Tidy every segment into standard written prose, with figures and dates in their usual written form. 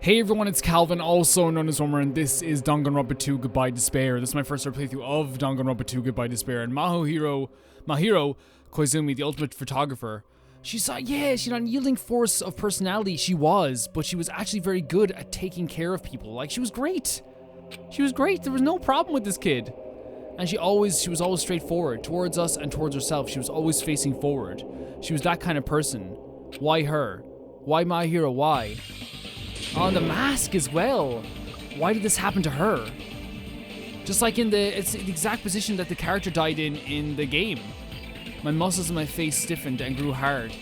Hey everyone, it's Calvin, also known as Homer, and this is Danganronpa 2 Goodbye Despair. This is my first ever playthrough of Danganronpa 2 Goodbye Despair, and Mahiro Koizumi, the ultimate photographer, she's not an unyielding force of personality. She was, but she was actually very good at taking care of people. Like, she was great. She was great. There was no problem with this kid. And she was always straightforward towards us and towards herself. She was always facing forward. She was that kind of person. Why her? Why Mahiro? Why? On the mask as well. Why did this happen to her? Just like it's the exact position that the character died in the game. My muscles in my face stiffened and grew hard.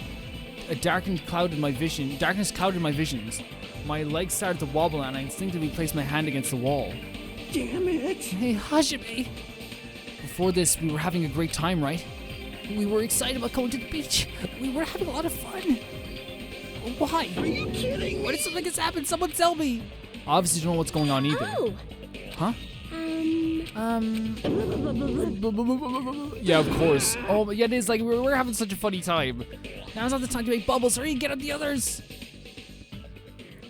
Darkness clouded my visions. My legs started to wobble and I instinctively placed my hand against the wall. Damn it! Hey, Hajime. Before this, we were having a great time, right? We were excited about going to the beach. We were having a lot of fun. Why? Are you kidding me? What if something has happened? Someone tell me. Obviously, don't know what's going on either. Oh. Huh? Yeah, of course. Oh, but yeah, it is like we're having such a funny time. Now's not the time to make bubbles. Hurry, get on the others.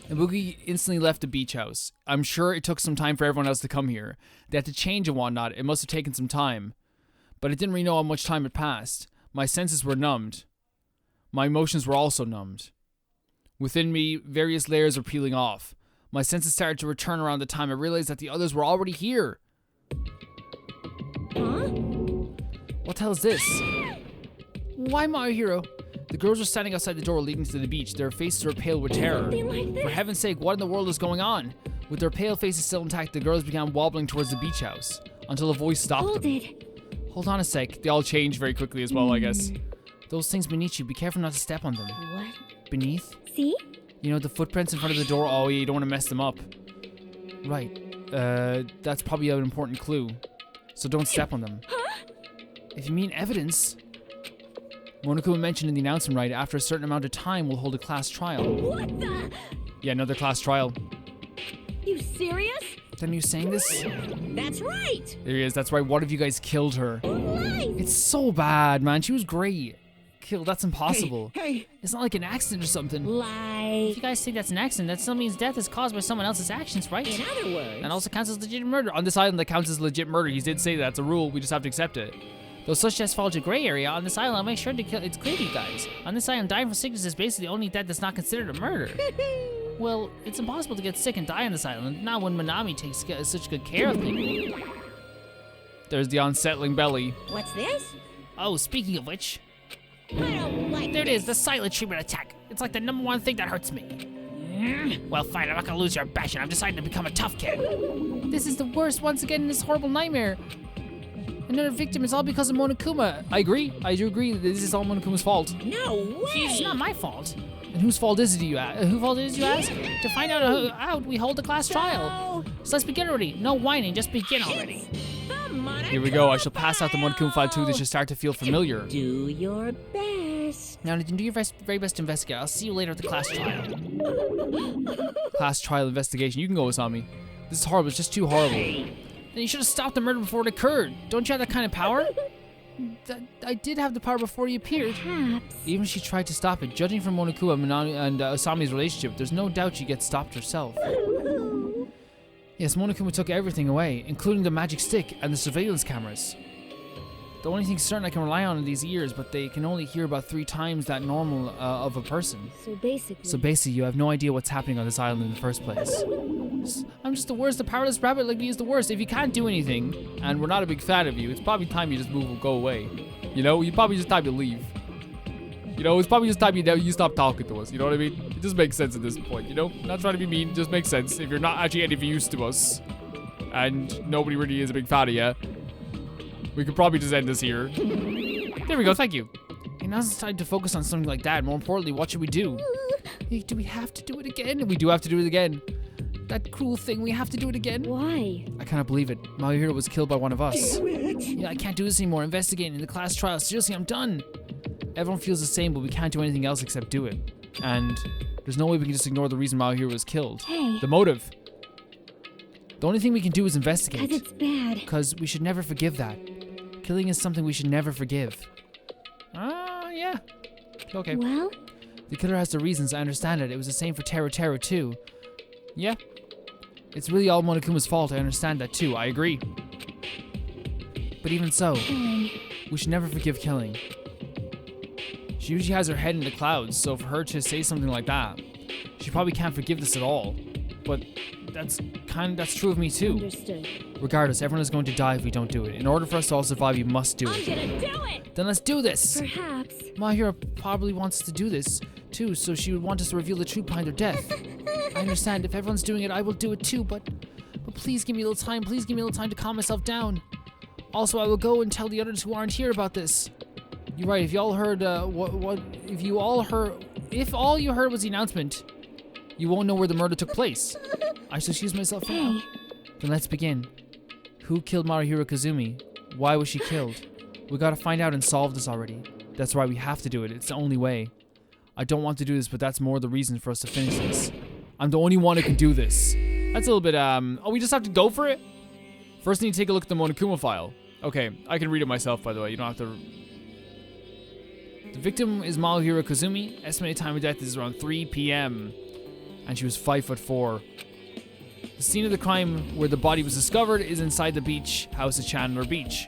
And Boogie instantly left the beach house. I'm sure it took some time for everyone else to come here. They had to change and whatnot. It must have taken some time. But I didn't really know how much time had passed. My senses were numbed. My emotions were also numbed. Within me, various layers were peeling off. My senses started to return around the time I realized that the others were already here. Huh? What the hell is this? Why, my hero? The girls were standing outside the door leading to the beach. Their faces were pale with terror. Like this. For heaven's sake, what in the world is going on? With their pale faces still intact, the girls began wobbling towards the beach house until a voice stopped Hold them. it. Hold on a sec. They all changed very quickly as well, I guess. Those things beneath you, be careful not to step on them. What? Beneath? See? You know, the footprints in front of the door. Oh, yeah, you don't want to mess them up. Right. That's probably an important clue. So don't step on them. Huh? If you mean evidence... Monokuma mentioned in the announcement, right, after a certain amount of time, we'll hold a class trial. What the? Yeah, another class trial. You serious? Then you saying this? That's right. There he is. That's right. One of you guys killed her. Lies. It's so bad, man. She was great. Killed. That's impossible. Hey! It's not like an accident or something. Lies. If you guys think that's an accident, that still means death is caused by someone else's actions, right? In other words. And also counts as legit murder. On this island, that counts as legit murder. He did say that. It's a rule. We just have to accept it. Though such deaths fall into gray area, on this island, I'll make sure to kill. It's clear to you guys. On this island, dying from sickness is basically the only death that's not considered a murder. Well, it's impossible to get sick and die on this island, not when Manami takes such good care of people. There's the unsettling belly. What's this? Oh, speaking of which, I don't like there it is, the silent treatment attack. It's like the #1 thing that hurts me. Well, fine, I'm not gonna lose your passion. I've decided to become a tough kid. This is the worst once again in this horrible nightmare. Another victim is all because of Monokuma. I agree. I do agree that this is all Monokuma's fault. No way. It's not my fault. And whose fault is it, you ask? Whose fault is it, you ask? To find out, we hold the class trial. So let's begin already. No whining, just begin already. Here we go. I shall pass out the Monokuma file too. This should start to feel familiar. Do your best. Now, do your very best to investigate. I'll see you later at the class trial. Class trial investigation. You can go, Asami. This is horrible. It's just too horrible. Then you should have stopped the murder before it occurred. Don't you have that kind of power? I did have the power before he appeared. Perhaps. Even if she tried to stop it, judging from Monokuma and Asami's relationship, there's no doubt she gets stopped herself. Yes, Monokuma took everything away, including the magic stick and the surveillance cameras. The only thing certain I can rely on are these ears, but they can only hear about 3 times that normal of a person. So basically. So basically, you have no idea what's happening on this island in the first place. I'm just the worst. The powerless rabbit like me is the worst. If you can't do anything, and we're not a big fan of you, it's probably time you just move and go away. You know, you probably just time to leave. You know, it's probably just time you stop talking to us. You know what I mean? It just makes sense at this point. You know, not trying to be mean, just makes sense. If you're not actually any use to us, and nobody really is a big fan of you, we could probably just end this here. There we go. Thank you. Okay, now's the time to focus on something like that. More importantly, what should we do? Do we have to do it again? We do have to do it again. That cruel thing, we have to do it again. Why? I cannot believe it. Mahiro was killed by one of us. Damn it! Yeah, I can't do this anymore. Investigating the class trial. Seriously, I'm done. Everyone feels the same, but we can't do anything else except do it. And there's no way we can just ignore the reason Mahiro was killed. Hey. The motive. The only thing we can do is investigate. Because it's bad. Because we should never forgive that. Killing is something we should never forgive. Yeah. Okay. Well? The killer has the reasons, I understand it. It was the same for Terra too. Yeah. It's really all Monokuma's fault, I understand that too, I agree. But even so, we should never forgive killing. She usually has her head in the clouds, so for her to say something like that, she probably can't forgive this at all. But that's true of me too. Understood. Regardless, everyone is going to die if we don't do it. In order for us to all survive, we must do I'm it. gonna do it! Then let's do this! Perhaps. My hero probably wants us to do this too, so she would want us to reveal the truth behind their death. I understand, if everyone's doing it, I will do it too, but please give me a little time, please give me a little time to calm myself down. Also, I will go and tell the others who aren't here about this. You're right, if you all heard, if all you heard was the announcement, you won't know where the murder took place. I shall excuse myself for now. Then let's begin. Who killed Maruhiro Kazumi? Why was she killed? We gotta find out and solve this already. That's why we have to do it, it's the only way. I don't want to do this, but that's more the reason for us to finish this. I'm the only one who can do this. That's a little bit, oh, we just have to go for it? First, I need to take a look at the Monokuma file. Okay, I can read it myself, by the way. You don't have to... The victim is Maruhiro Kazumi. Estimated time of death is around 3 p.m. And she was 5'4". The scene of the crime where the body was discovered is inside the beach house at Chandler Beach.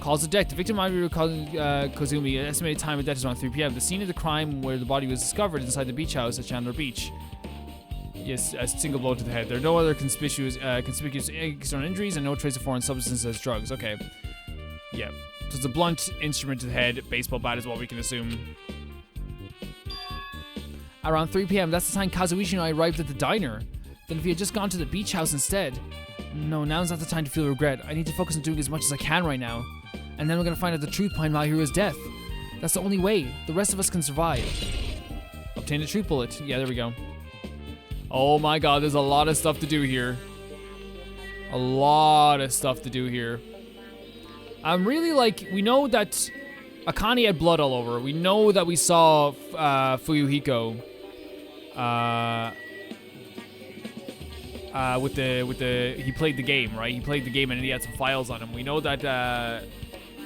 Cause of death. The victim Maruhiro Kazumi. Estimated time of death is around 3 p.m. The scene of the crime where the body was discovered is inside the beach house at Chandler Beach. Yes, a single blow to the head. There are no other conspicuous external injuries and no trace of foreign substances as drugs. Okay. Yeah. So it's a blunt instrument to the head. Baseball bat is what we can assume. Around 3 p.m., that's the time Kazuichi and I arrived at the diner. Then if we had just gone to the beach house instead. No, now's not the time to feel regret. I need to focus on doing as much as I can right now. And then we're gonna find out the truth behind Mahiru's death. That's the only way. The rest of us can survive. Obtain a truth bullet. Yeah, there we go. Oh my god, there's a lot of stuff to do here. A lot of stuff to do here. I'm really like, we know that Akane had blood all over. We know that we saw Fuyuhiko he played the game, right? He played the game and he had some files on him. We know that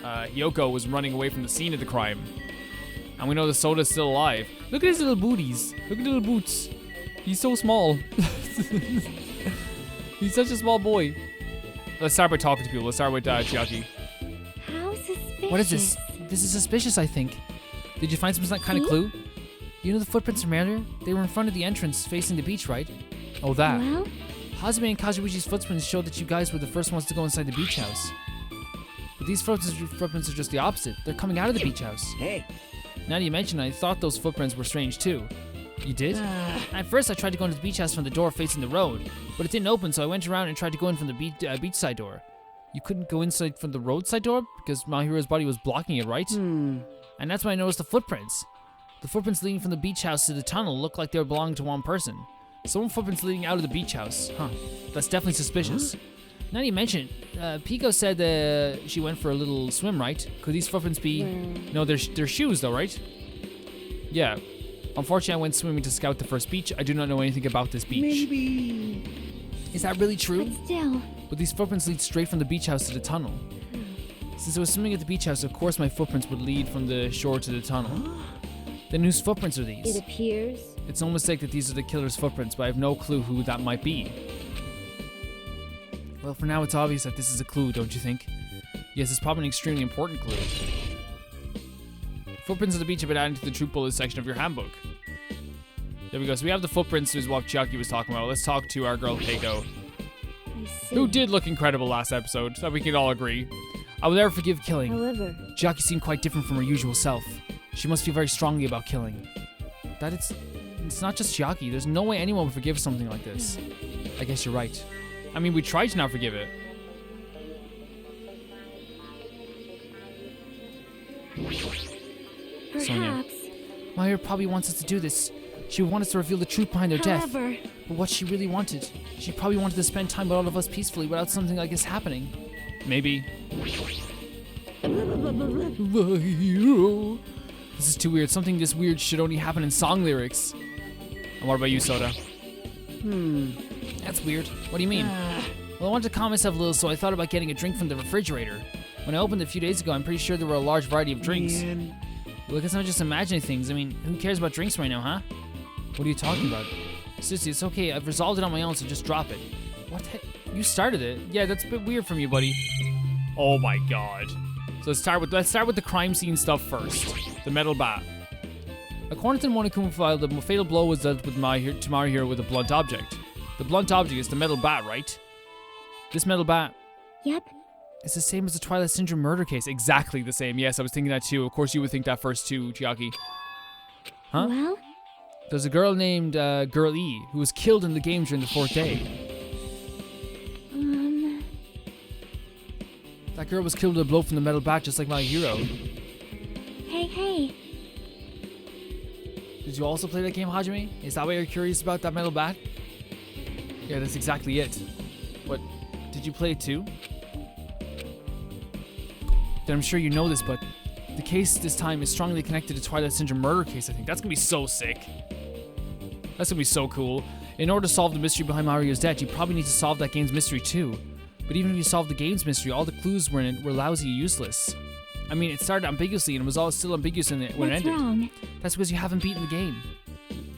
Hyoko was running away from the scene of the crime. And we know that Soda's still alive. Look at his little booties. Look at the little boots. He's so small. He's such a small boy. Let's start by talking to people. Let's start with Chiaki. How suspicious. What is this? This is suspicious, I think. Did you find some kind of clue? You know the footprints from earlier? They were in front of the entrance facing the beach, right? Oh, that. Well? Hazumi and Kazuichi's footprints showed that you guys were the first ones to go inside the beach house. But these footprints are just the opposite. They're coming out of the beach house. Hey. Now that you mention it, I thought those footprints were strange too. You did? At first I tried to go into the beach house from the door facing the road, but it didn't open, so I went around and tried to go in from the beachside door. You couldn't go inside from the roadside door because Mahiru's body was blocking it, right? And that's when I noticed the footprints. The footprints leading from the beach house to the tunnel looked like they belonged to one person. Some footprints leading out of the beach house. Huh. That's definitely suspicious. Now that you mention it, Pico said she went for a little swim, right? Could these footprints be... No, they're shoes though, right? Yeah. Unfortunately, I went swimming to scout the first beach. I do not know anything about this beach. Maybe. Is that really true? But still. But these footprints lead straight from the beach house to the tunnel. Since I was swimming at the beach house, of course my footprints would lead from the shore to the tunnel. Then whose footprints are these? It appears. It's no mistake that these are the killer's footprints, but I have no clue who that might be. Well, for now it's obvious that this is a clue, don't you think? Yes, it's probably an extremely important clue. Footprints of the beach have been added to the truth bullet section of your handbook. There we go. So we have the footprints, is what Chiaki was talking about. Let's talk to our girl Keiko, I see. who did look incredible last episode, that we can all agree. I will never forgive killing. However. Chiaki seemed quite different from her usual self. She must feel very strongly about killing. That it's not just Chiaki. There's no way anyone would forgive something like this. I guess you're right. I mean, we tried to not forgive it. Sonia. Perhaps. Mahiru probably wants us to do this. She would want us to reveal the truth behind their death. However. But what she really wanted, she probably wanted to spend time with all of us peacefully without something like this happening. Maybe. Mahiru. This is too weird. Something this weird should only happen in song lyrics. And what about you, Soda? That's weird. What do you mean? Well, I wanted to calm myself a little, so I thought about getting a drink from the refrigerator. When I opened it a few days ago, I'm pretty sure there were a large variety of drinks. Man. Well, I guess I'm just imagining things. I mean, who cares about drinks right now, huh? What are you talking about? Sissy, it's okay. I've resolved it on my own, so just drop it. What the heck? You started it? Yeah, that's a bit weird from you, buddy. Oh my god. So let's start with the crime scene stuff first. The metal bat. According to the Monokuma file, the fatal blow was dealt with to Mahiro with a blunt object. The blunt object is the metal bat, right? This metal bat. Yep. It's the same as the Twilight Syndrome murder case. Exactly the same. Yes, I was thinking that too. Of course you would think that first too, Chiaki. Huh? Well? There's a girl named Girl E who was killed in the game during the 4th day. That girl was killed with a blow from the metal bat just like my hero. Hey. Did you also play that game, Hajime? Is that why you're curious about that metal bat? Yeah, that's exactly it. What? Did you play it too? Then I'm sure you know this, but the case this time is strongly connected to Twilight Syndrome murder case, I think. That's gonna be so sick. That's gonna be so cool. In order to solve the mystery behind Mario's death, you probably need to solve that game's mystery too. But even if you solved the game's mystery, all the clues were in it were lousy useless. I mean, it started ambiguously and it was all still ambiguous when it ended. What's wrong? That's because you haven't beaten the game.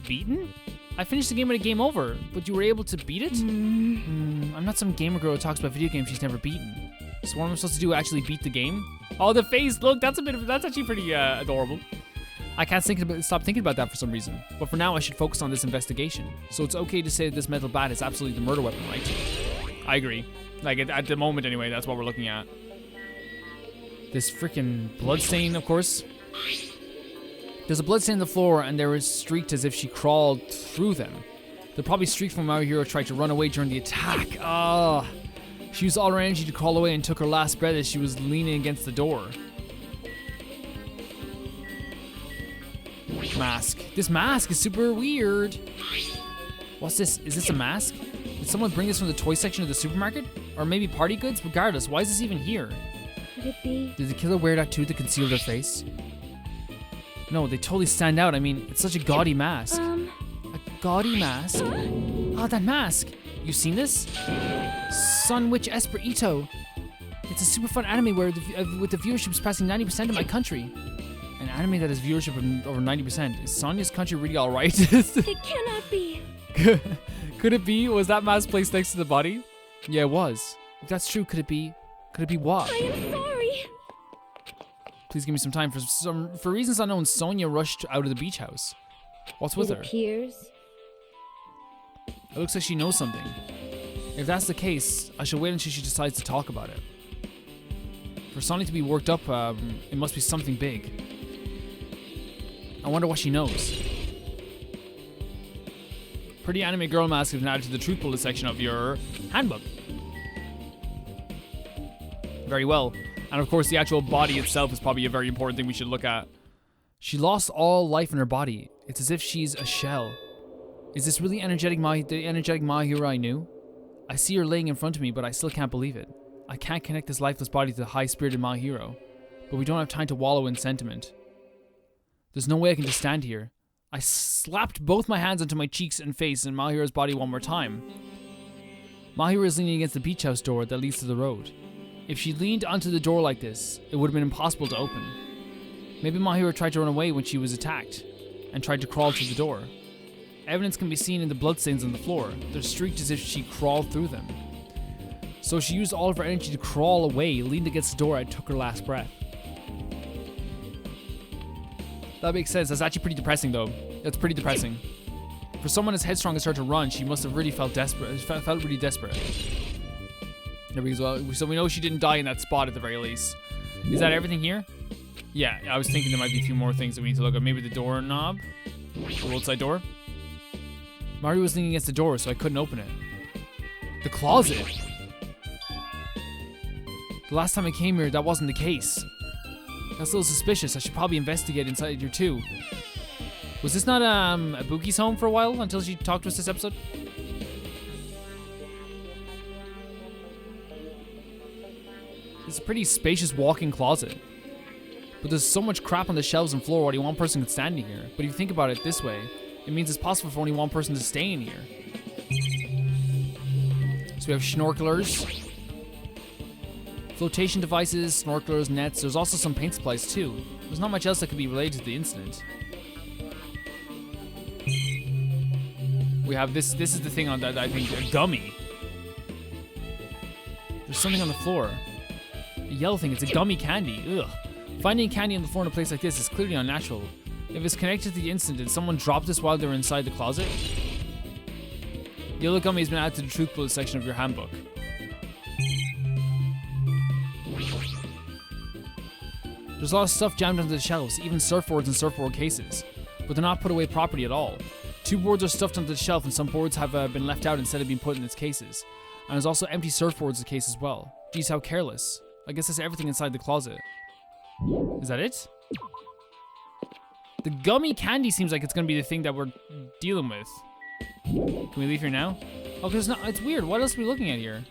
Beaten? I finished the game when it game over, but you were able to beat it? I'm not some gamer girl who talks about video games she's never beaten. So what am I supposed to do? Actually beat the game? Oh, the face! Look, that's actually pretty adorable. I can't stop thinking about that for some reason. But for now, I should focus on this investigation. So it's okay to say that this metal bat is absolutely the murder weapon, right? I agree. Like, at the moment anyway, that's what we're looking at. This freaking bloodstain, of course. There's a bloodstain on the floor, and there is streaked as if she crawled through them. They're probably streaked from our hero tried to run away during the attack. She used all her energy to crawl away and took her last breath as she was leaning against the door. Mask. This mask is super weird. What's this? Is this a mask? Did someone bring this from the toy section of the supermarket? Or maybe party goods? Regardless, why is this even here? Could it be? Did the killer wear that too to conceal their face? No, they totally stand out. I mean, it's such a gaudy mask. A gaudy mask? Oh, that mask! You seen this? Sun Witch Esper Ito. It's a super fun anime where with the viewership surpassing 90% in my country. An anime that has viewership of over 90%. Is Sonya's country really alright? It cannot be. Could it be? Was that mask placed next to the body? Yeah, it was. If that's true, could it be what? I am sorry. Please give me some time. For reasons unknown, Sonya rushed out of the beach house. What's with It her? appears. It looks like she knows something. If that's the case, I should wait until she decides to talk about it. For Sonya to be worked up, it must be something big. I wonder what she knows. Pretty anime girl mask has been added to the truth bullet section of your handbook. Very well. And of course, the actual body itself is probably a very important thing we should look at. She lost all life in her body. It's as if she's a shell. Is this really the energetic Mahiro I knew? I see her laying in front of me, but I still can't believe it. I can't connect this lifeless body to the high-spirited Mahiro. But we don't have time to wallow in sentiment. There's no way I can just stand here. I slapped both my hands onto my cheeks and face and Mahiro's body one more time. Mahiro is leaning against the beach house door that leads to the road. If she leaned onto the door like this, it would have been impossible to open. Maybe Mahiro tried to run away when she was attacked, and tried to crawl through the door. Evidence can be seen in the bloodstains on the floor. They're streaked as if she crawled through them. So she used all of her energy to crawl away, leaned against the door, and took her last breath. That makes sense. That's actually pretty depressing, though. That's pretty depressing. For someone as headstrong as her to run, she must have really felt desperate. Felt really desperate. There we go. So we know she didn't die in that spot at the very least. Is that everything here? Yeah, I was thinking there might be a few more things that we need to look at. Maybe the doorknob? The roadside door? Mario was leaning against the door, so I couldn't open it. The closet! The last time I came here, that wasn't the case. That's a little suspicious. I should probably investigate inside here too. Was this not Ibuki's home for a while until she talked to us this episode? It's a pretty spacious walk-in closet. But there's so much crap on the shelves and floor, only one person could stand in here. But if you think about it this way, it means it's possible for only one person to stay in here. So we have snorkelers, flotation devices, snorkelers, nets. There's also some paint supplies too. There's not much else that could be related to the incident. We have this. This is the thing on that I think a gummy. There's something on the floor. A yellow thing. It's a gummy candy. Ugh. Finding candy on the floor in a place like this is clearly unnatural. If it's connected to the incident, did someone drop this while they were inside the closet? Yellow gummy has been added to the truth bullet section of your handbook. There's a lot of stuff jammed onto the shelves, even surfboards and surfboard cases, but they're not put away properly at all. 2 boards are stuffed onto the shelf, and some boards have been left out instead of being put in its cases. And there's also empty surfboards in the case as well. Geez, how careless. I guess that's everything inside the closet. Is that it? The gummy candy seems like it's gonna be the thing that we're dealing with. Can we leave here now? Oh, cause it's weird. What else are we looking at here?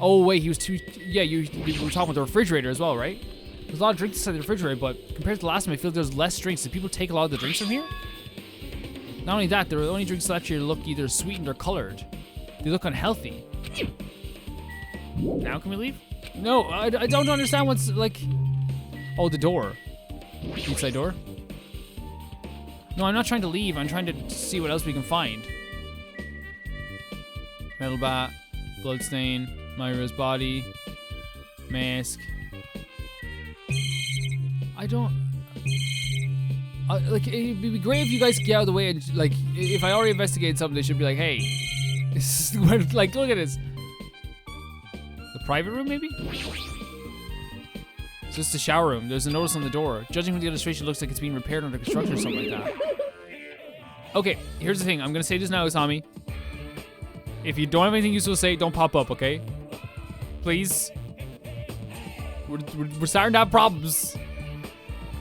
Oh wait, he was too. Yeah, we were talking about the refrigerator as well, right? There's a lot of drinks inside the refrigerator, but compared to the last time, I feel there's less drinks. Did people take a lot of the drinks from here? Not only that, the only drinks left here look either sweetened or colored. They look unhealthy. Now can we leave? No, I don't understand what's like. Oh, the door. Inside door? No, I'm not trying to leave. I'm trying to see what else we can find. Metal bat, bloodstain, Myra's body, mask. I don't... like, it'd be great if you guys could get out of the way and, like, if I already investigated something, they should be like, hey, this is, like, look at this. The private room, maybe? It's just the shower room. There's a notice on the door. Judging from the illustration, it looks like it's being repaired under construction or something like that. Okay, here's the thing. I'm gonna say this now, Isami. If you don't have anything useful to say, don't pop up, okay? Please. We're starting to have problems.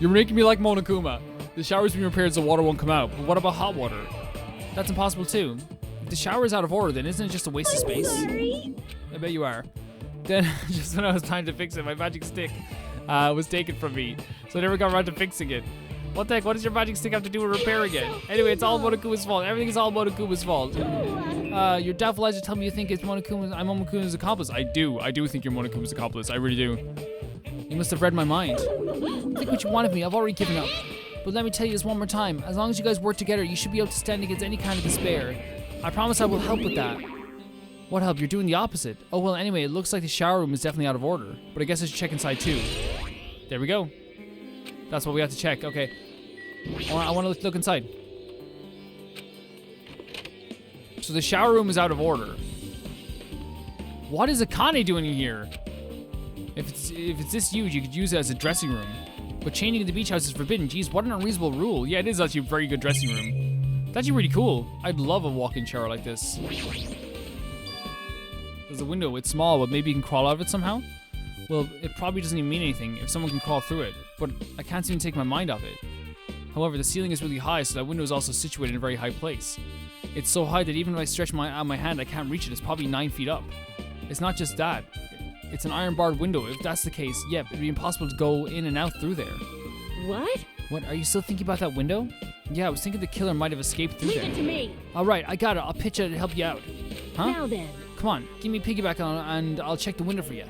You're making me like Monokuma. The shower's being repaired so water won't come out. But what about hot water? That's impossible too. If the shower is out of order, then isn't it just a waste of space? Sorry. I bet you are. Then, just when I was trying to fix it, my magic stick was taken from me. So I never got around to fixing it. What the heck? What does your magic stick have to do with repairing it? Anyway, it's all Monokuma's fault. Everything is all Monokuma's fault. Your doubtful eyes are telling me you think it's I'm Monokuma's accomplice. I do think you're Monokuma's accomplice. I really do. You must have read my mind. Think what you want of me. I've already given up. But let me tell you this one more time. As long as you guys work together, you should be able to stand against any kind of despair. I promise I will help with that. What help? You're doing the opposite. Oh, well, anyway, it looks like the shower room is definitely out of order. But I guess I should check inside, too. There we go. That's what we have to check. Okay. I want to look inside. So the shower room is out of order. What is Akane doing in here? If it's this huge, you could use it as a dressing room. But changing in the beach house is forbidden. Geez, what an unreasonable rule. Yeah, it is actually a very good dressing room. It's actually really cool. I'd love a walk-in shower like this. There's a window. It's small, but maybe you can crawl out of it somehow? Well, it probably doesn't even mean anything if someone can crawl through it. But I can't seem to take my mind off it. However, the ceiling is really high, so that window is also situated in a very high place. It's so high that even if I stretch my hand, I can't reach it. It's probably 9 feet up. It's not just that. It's an iron-barred window. If that's the case, yeah, it'd be impossible to go in and out through there. What? What, are you still thinking about that window? Yeah, I was thinking the killer might have escaped through Leave there. it to me. All right, I got it. I'll pitch it to help you out. Huh? Now then. Come on, give me piggyback on and I'll check the window for you.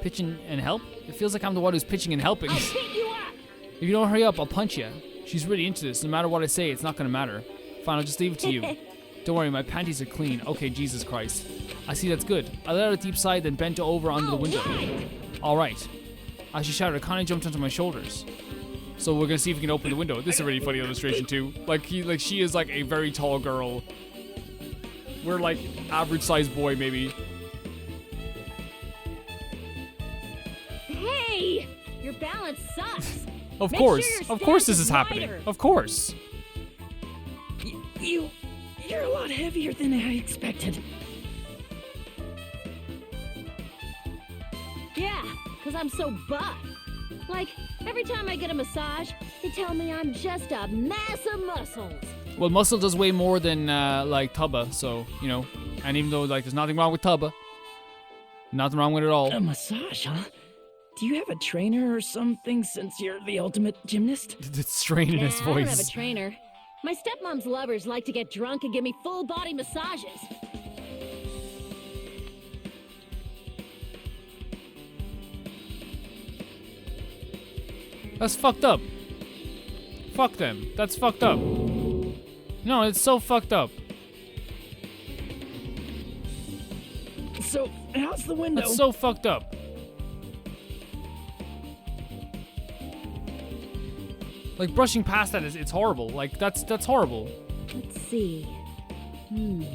Pitching and help? It feels like I'm the one who's pitching and helping. I'll pick you up. If you don't hurry up, I'll punch you. She's really into this. No matter what I say, it's not gonna matter. Fine, I'll just leave it to you. Don't worry, my panties are clean. Okay, Jesus Christ. I see, that's good. I let out a deep sigh, then bent over onto the window. All right. As she shouted, Akane jumped onto my shoulders. So we're gonna see if we can open the window. This is a really funny illustration too. Like she is like a very tall girl. We're like average sized boy maybe. Hey, your balance sucks. Of Make course, sure your of course, stance this is is happening. wider. Of course. You're a lot heavier than I expected. Yeah, because I'm so buff. Like, every time I get a massage, they tell me I'm just a mass of muscles. Well, muscle does way more than like Tubba, so you know. And even though like there's nothing wrong with Tubba, nothing wrong with it at all. A massage, huh? Do you have a trainer or something since you're the ultimate gymnast? The strain in his I don't have a voice. trainer. My stepmom's lovers like to get drunk and give me full body massages. That's fucked up. Fuck them. That's fucked up. No, it's so fucked up. So, how's the window? That's so fucked up. Like, brushing past that it's horrible. Like, that's horrible. Let's see. See.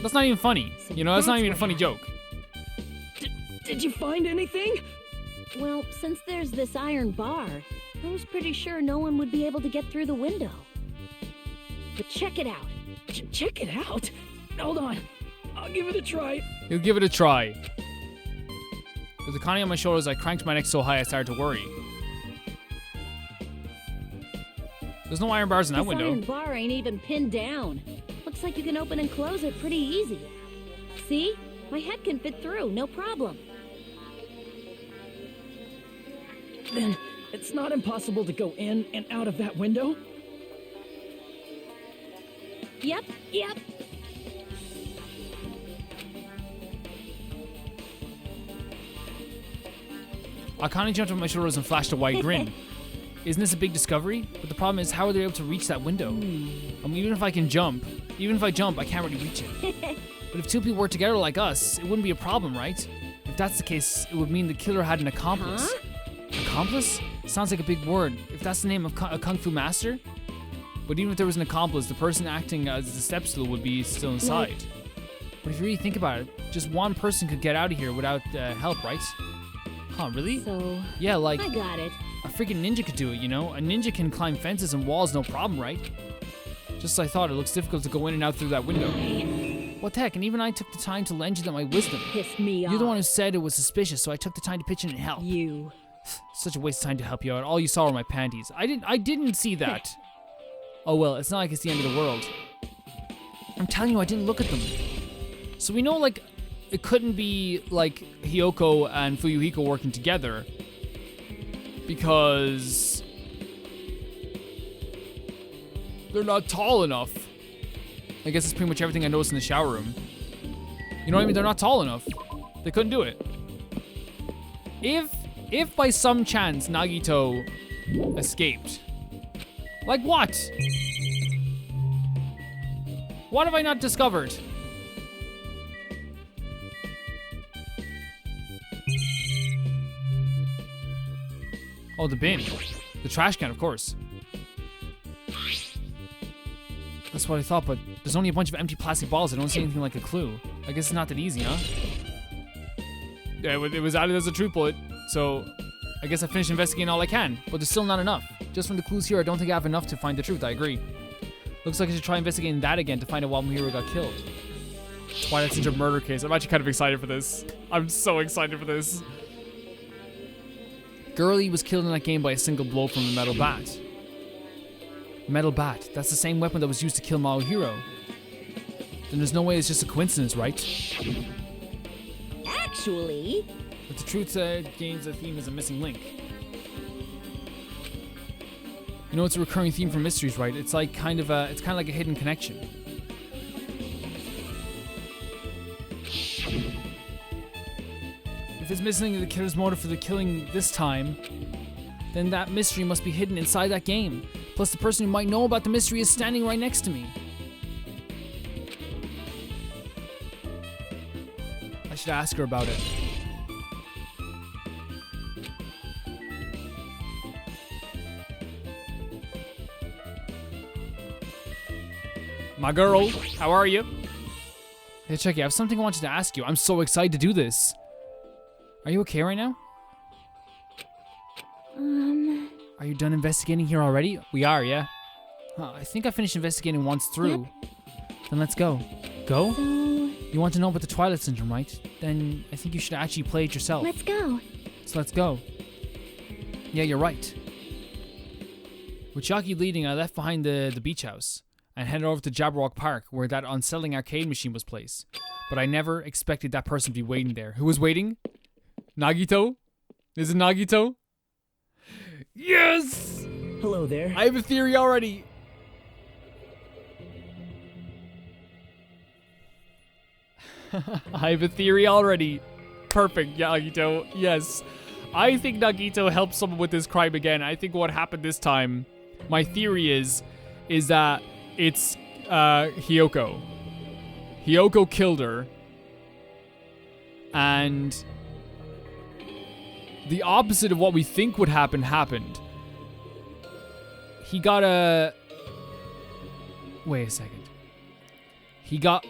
That's not even funny. You know, that's not even a funny joke. Did you find anything? Well, since there's this iron bar, I was pretty sure no one would be able to get through the window. But check it out. Check it out? Hold on. I'll give it a try. He'll give it a try. With the Connie on my shoulders, I cranked my neck so high I started to worry. There's no iron bars in that window. This iron bar ain't even pinned down. Looks like you can open and close it pretty easy. See? My head can fit through, no problem. Then it's not impossible to go in and out of that window? Yep. Akane jumped on my shoulders and flashed a wide grin. Isn't this a big discovery? But the problem is, how are they able to reach that window? I mean, even if I jump, I can't really reach it. But if two people work together like us, it wouldn't be a problem, right? If that's the case, it would mean the killer had an accomplice. Huh? Accomplice? Sounds like a big word. If that's the name of a kung fu master? But even if there was an accomplice, the person acting as the step stool would be still inside. But if you really think about it, just one person could get out of here without help, right? Huh, really? So, Yeah, like, I got it. a freaking ninja could do it, you know? A ninja can climb fences and walls, no problem, right? Just as I thought, it looks difficult to go in and out through that window. What the heck, and even I took the time to lend you my wisdom. Pissed me off. You're the one who said it was suspicious, so I took the time to pitch in and help. You. Such a waste of time to help you out. All you saw were my panties. I didn't see that. Oh well, it's not like it's the end of the world. I'm telling you, I didn't look at them. So we know, like, it couldn't be, like, Hiyoko and Fuyuhiko working together. Because they're not tall enough. I guess it's pretty much everything I noticed in the shower room. You know what I mean? They're not tall enough. They couldn't do it. If by some chance Nagito escaped, like what? What have I not discovered? Oh, the bin. The trash can, of course. That's what I thought, but there's only a bunch of empty plastic balls. I don't see anything like a clue. I guess it's not that easy, huh? Yeah, it was added as a truth bullet, so I guess I finished investigating all I can, but there's still not enough. Just from the clues here, I don't think I have enough to find the truth, I agree. Looks like I should try investigating that again to find out why Mihiro got killed. Why that's such a murder case. I'm actually kind of excited for this. I'm so excited for this. Girlie was killed in that game by a single blow from a metal bat. Metal bat. That's the same weapon that was used to kill Maohiro. Then there's no way it's just a coincidence, right? Actually, But the truth gains a theme as a missing link. You know, it's a recurring theme for mysteries, right? It's like kind of like a hidden connection. If it's missing the killer's motive for the killing this time, then that mystery must be hidden inside that game. Plus, the person who might know about the mystery is standing right next to me. I should ask her about it. My girl, how are you? Hey, Chucky, I have something I wanted to ask you. I'm so excited to do this. Are you okay right now? Are you done investigating here already? We are, yeah. I think I finished investigating once through. Yep. Then let's go. Go? so You want to know about the Twilight Syndrome, right? Then I think you should actually play it yourself. let's go. So let's go. Yeah, you're right. With Chucky leading, I left behind the beach house and headed over to Jabberwock Park, where that unsettling arcade machine was placed. But I never expected that person to be waiting there. Who was waiting? Nagito? Is it Nagito? Yes! Hello there. I have a theory already. I have a theory already. Perfect, Nagito. Yes. I think Nagito helped someone with this crime again. I think what happened this time, my theory is is that it's Hiyoko. Hiyoko killed her. And the opposite of what we think would happen happened. He got a... Wait a second. He got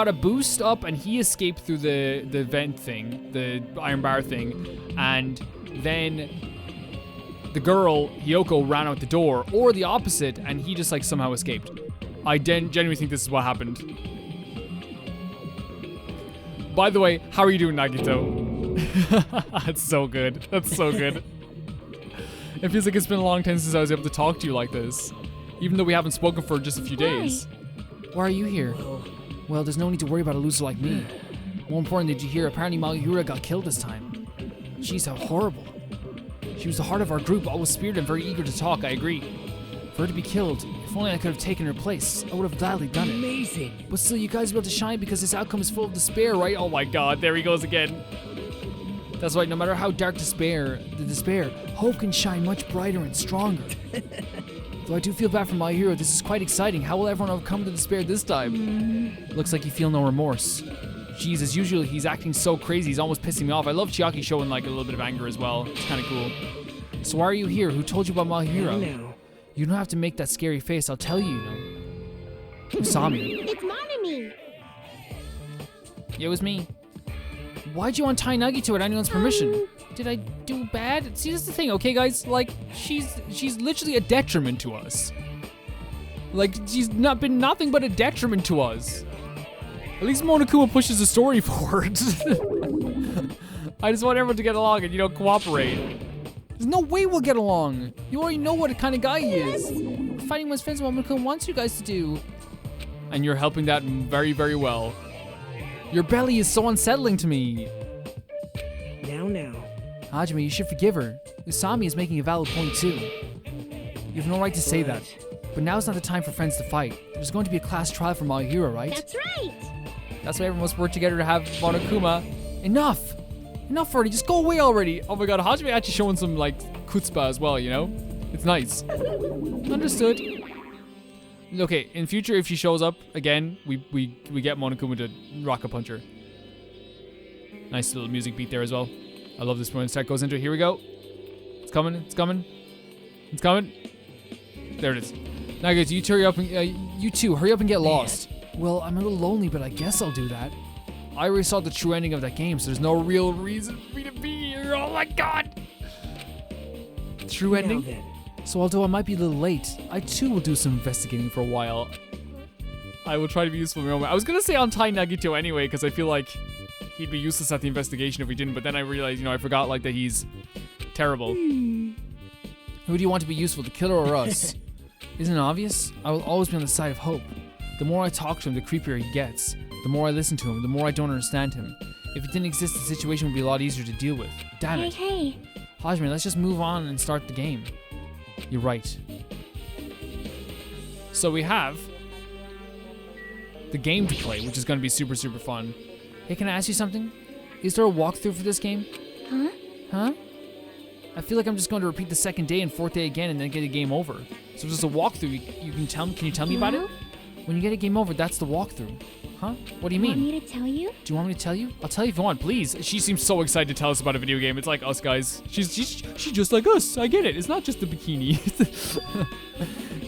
a boost up and he escaped through the vent thing, the iron bar thing, and then the girl, Hiyoko, ran out the door, or the opposite, and he just like somehow escaped. I genuinely think this is what happened. By the way, how are you doing, Nagito? That's so good. That's so good. It feels like it's been a long time since I was able to talk to you like this, even though we haven't spoken for just a few days. Why are you here? Well, there's no need to worry about a loser like me. More important, did you hear? Apparently Mayura got killed this time. She's horrible. She was the heart of our group, always spirited and very eager to talk, I agree. For her to be killed, if only I could have taken her place, I would have gladly done it. Amazing. But still, you guys will have to shine because this outcome is full of despair, right? Oh my god, there he goes again. That's right, no matter how dark the despair, hope can shine much brighter and stronger. Though I do feel bad for my hero, this is quite exciting. How will everyone overcome the despair this time? Looks like you feel no remorse. Jeez, as usual, he's acting so crazy, he's almost pissing me off. I love Chiaki showing like a little bit of anger as well. It's kind of cool. So why are you here? Who told you about my hero? No. You don't have to make that scary face, I'll tell you, Who saw me? It's Monami. It was me. Why'd you untie Nagito without anyone's permission? Did I do bad? See, that's the thing, okay, guys? Like, she's literally a detriment to us. Like, she's not been nothing but a detriment to us. At least Monokuma pushes the story forward. I just want everyone to get along and, cooperate. There's no way we'll get along. You already know what kind of guy he is. Fighting with friends what Monokuma wants you guys to do. And you're helping that very, very well. Your belly is so unsettling to me. Now. Hajime, you should forgive her. Usami is making a valid point too. You have no right to say that. But now's not the time for friends to fight. There's going to be a class trial for my hero, right? That's right. That's why everyone must work together to have Monokuma. Enough! Enough already, just go away already! Oh my god, Hajime actually showing some, chutzpah as well, It's nice. Understood. Okay, in future, if she shows up again, we get Monokuma to rocket punch her. Nice little music beat there as well. I love this when Start goes into it. Here we go. It's coming, it's coming. It's coming. There it is. Now guys, you two hurry up and get lost. Well, I'm a little lonely, but I guess I'll do that. I already saw the true ending of that game, so there's no real reason for me to be here. Oh my god! True ending? Now then. So although I might be a little late, I too will do some investigating for a while. I will try to be useful in the moment. I was gonna say untie Nagito anyway, because I feel like he'd be useless at the investigation if we didn't, but then I realized, I forgot that he's terrible. Who do you want to be useful, the killer or us? Isn't it obvious? I will always be on the side of hope. The more I talk to him, the creepier he gets. The more I listen to him, the more I don't understand him. If it didn't exist, the situation would be a lot easier to deal with. Damn it. Hey. Hajime, let's just move on and start the game. You're right. So we have the game to play, which is going to be super, super fun. Hey, can I ask you something? Is there a walkthrough for this game? Huh? I feel like I'm just going to repeat the second day and fourth day again and then get a game over. So if there's a walkthrough, you can tell me. Can you tell me about it? When you get a game over, that's the walkthrough. Huh? What do you mean? Want me to tell you? Do you want me to tell you? I'll tell you if you want, please. She seems so excited to tell us about a video game. It's like us, guys. She's just like us. I get it. It's not just the bikini.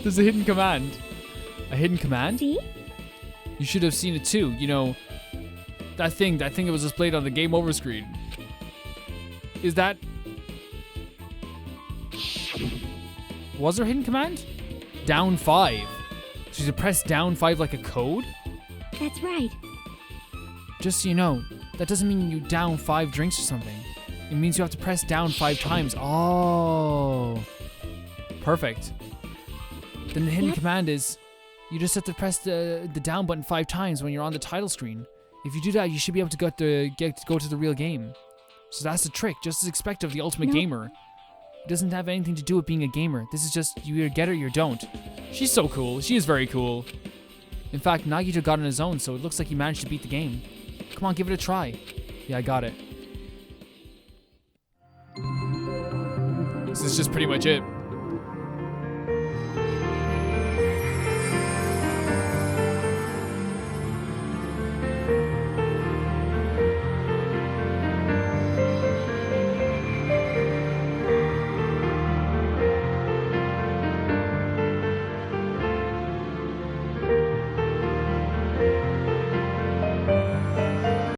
There's a hidden command. A hidden command? See? You should have seen it too. That thing that was displayed on the game over screen. Is that... Was there a hidden command? Down 5. So you press down 5 like a code? That's right. Just so you know, that doesn't mean you down 5 drinks or something. It means you have to press down 5 times. Oh. Perfect. Then the hidden command is, you just have to press the down button 5 times when you're on the title screen. If you do that, you should be able to go to the real game. So that's the trick, just as expected of the ultimate gamer. It doesn't have anything to do with being a gamer. This is just, you either get it or you don't. She's so cool. She is very cool. In fact, Nagito got on his own, so it looks like he managed to beat the game. Come on, give it a try. Yeah, I got it. This is just pretty much it.